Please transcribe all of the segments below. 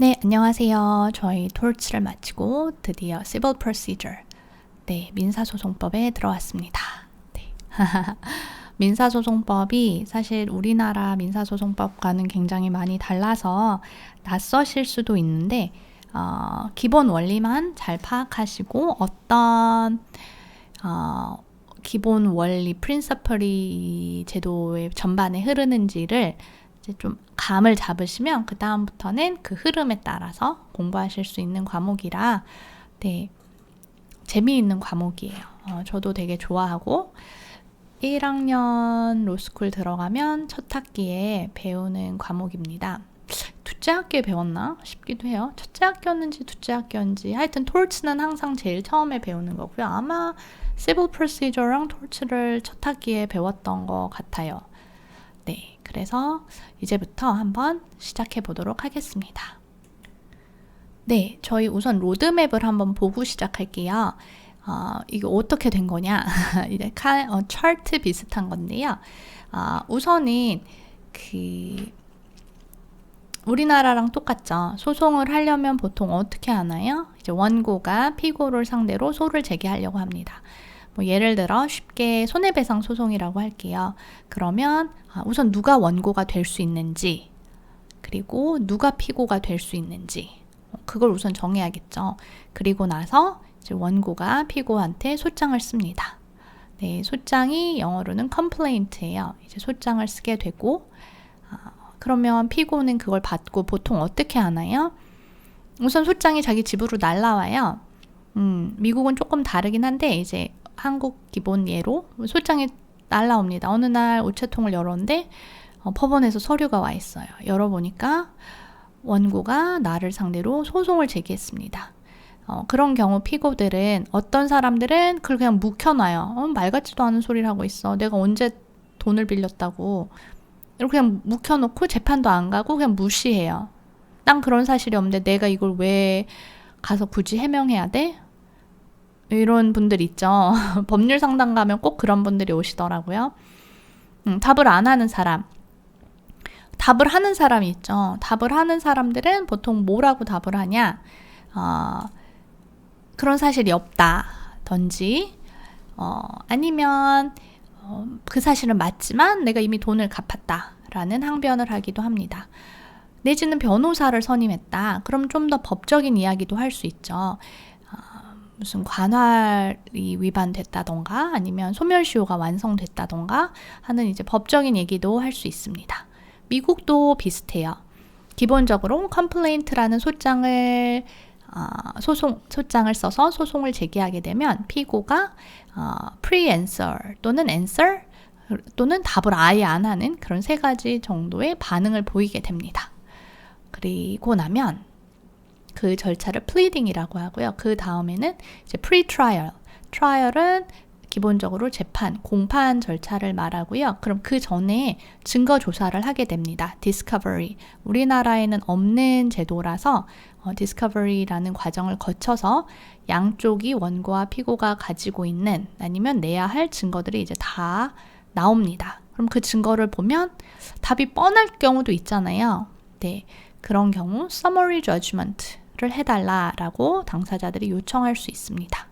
네, 안녕하세요. 저희 토르츠를 마치고 드디어 Civil Procedure, 민사소송법에 들어왔습니다. 네. 민사소송법이 사실 우리나라 민사소송법과는 굉장히 많이 달라서 낯서실 수도 있는데 기본 원리만 잘 파악하시고 어떤 기본 원리, 프린서플이 제도의 전반에 흐르는지를 이제 좀 감을 잡으시면 그 다음부터는 그 흐름에 따라서 공부하실 수 있는 과목이라 재미있는 과목이에요. 저도 되게 좋아하고 1학년 로스쿨 들어가면 첫 학기에 배우는 과목입니다. 둘째 학기에 배웠나 싶기도 해요. 첫째 학기였는지 둘째 학기였는지 하여튼 톨츠는 항상 제일 처음에 배우는 거고요. 아마 Civil Procedure랑 톨츠를 첫 학기에 배웠던 것 같아요. 네, 그래서 이제부터 한번 시작해 보도록 하겠습니다. 네, 저희 우선 로드맵을 한번 보고 시작할게요. 이게 어떻게 된 거냐? 이제 차트 비슷한 건데요. 우선은 우리나라랑 똑같죠. 소송을 하려면 보통 어떻게 하나요? 이제 원고가 피고를 상대로 소를 제기하려고 합니다. 예를 들어 쉽게 손해배상 소송이라고 할게요. 그러면 우선 누가 원고가 될 수 있는지, 그리고 누가 피고가 될 수 있는지, 그걸 우선 정해야겠죠. 그리고 나서 이제 원고가 피고한테 소장을 씁니다. 네, 소장이 영어로는 complaint예요. 이제 소장을 쓰게 되고, 그러면 피고는 그걸 받고 보통 어떻게 하나요? 우선 소장이 자기 집으로 날라와요. 미국은 조금 다르긴 한데 이제 한국 기본 예로 소장이 날라옵니다. 어느 날 우체통을 열었는데 법원에서 서류가 와 있어요. 열어보니까 원고가 나를 상대로 소송을 제기했습니다. 그런 경우 피고들은 어떤 사람들은 그걸 그냥 묵혀놔요. 말 같지도 않은 소리를 하고 있어. 내가 언제 돈을 빌렸다고. 이렇게 그냥 묵혀놓고 재판도 안 가고 그냥 무시해요. 난 그런 사실이 없는데 내가 이걸 왜 가서 굳이 해명해야 돼? 이런 분들 있죠. 법률 상담 가면 꼭 그런 분들이 오시더라고요. 답을 안 하는 사람. 답을 하는 사람이 있죠. 답을 하는 사람들은 보통 뭐라고 답을 하냐? 그런 사실이 없다든지 아니면 그 사실은 맞지만 내가 이미 돈을 갚았다라는 항변을 하기도 합니다. 내지는 변호사를 선임했다. 그럼 좀 더 법적인 이야기도 할 수 있죠. 무슨 관할이 위반됐다던가 아니면 소멸시효가 완성됐다던가 하는 이제 법적인 얘기도 할 수 있습니다. 미국도 비슷해요. 기본적으로 complaint라는 소장을 써서 소송을 제기하게 되면 피고가 pre-answer 또는 answer 또는 답을 아예 안 하는 그런 세 가지 정도의 반응을 보이게 됩니다. 그리고 나면 그 절차를 pleading이라고 하고요. 그 다음에는 이제 pre-trial. trial은 기본적으로 재판, 공판 절차를 말하고요. 그럼 그 전에 증거 조사를 하게 됩니다. discovery. 우리나라에는 없는 제도라서 discovery라는 과정을 거쳐서 양쪽이 원고와 피고가 가지고 있는 아니면 내야 할 증거들이 이제 다 나옵니다. 그럼 그 증거를 보면 답이 뻔할 경우도 있잖아요. 네, 그런 경우 summary judgment를 해달라라고 당사자들이 요청할 수 있습니다.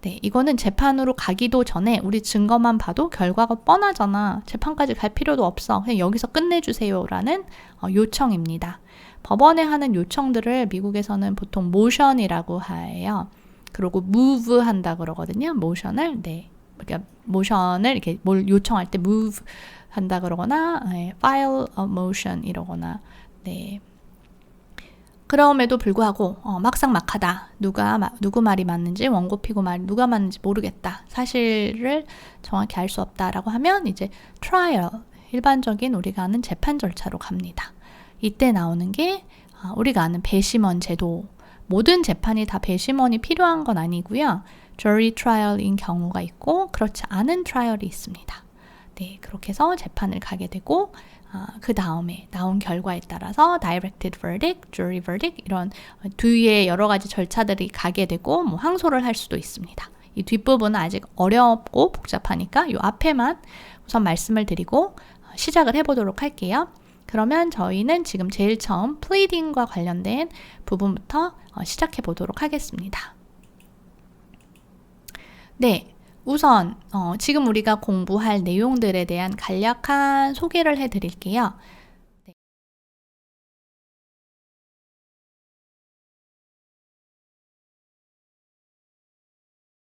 네, 이거는 재판으로 가기도 전에 우리 증거만 봐도 결과가 뻔하잖아. 재판까지 갈 필요도 없어. 그냥 여기서 끝내주세요라는 요청입니다. 법원에 하는 요청들을 미국에서는 보통 motion이라고 해요. 그리고 move 한다 그러거든요. motion을. 네. 그러니까 motion을 이렇게 뭘 요청할 때 move 한다 그러거나 file a motion 이러거나 네. 그럼에도 불구하고 막상막하다. 누구 말이 맞는지 원고 피고 말 누가 맞는지 모르겠다. 사실을 정확히 알 수 없다라고 하면 이제 trial, 일반적인 우리가 아는 재판 절차로 갑니다. 이때 나오는 게 우리가 아는 배심원 제도. 모든 재판이 다 배심원이 필요한 건 아니고요. jury trial인 경우가 있고 그렇지 않은 트라이얼이 있습니다. 네, 그렇게 해서 재판을 가게 되고 그 다음에 나온 결과에 따라서 directed verdict, jury verdict 이런 뒤에 여러 가지 절차들이 가게 되고 항소를 할 수도 있습니다. 이 뒷부분은 아직 어렵고 복잡하니까 이 앞에만 우선 말씀을 드리고 시작을 해보도록 할게요. 그러면 저희는 지금 제일 처음 pleading과 관련된 부분부터 시작해 보도록 하겠습니다. 네, 우선 지금 우리가 공부할 내용들에 대한 간략한 소개를 해드릴게요.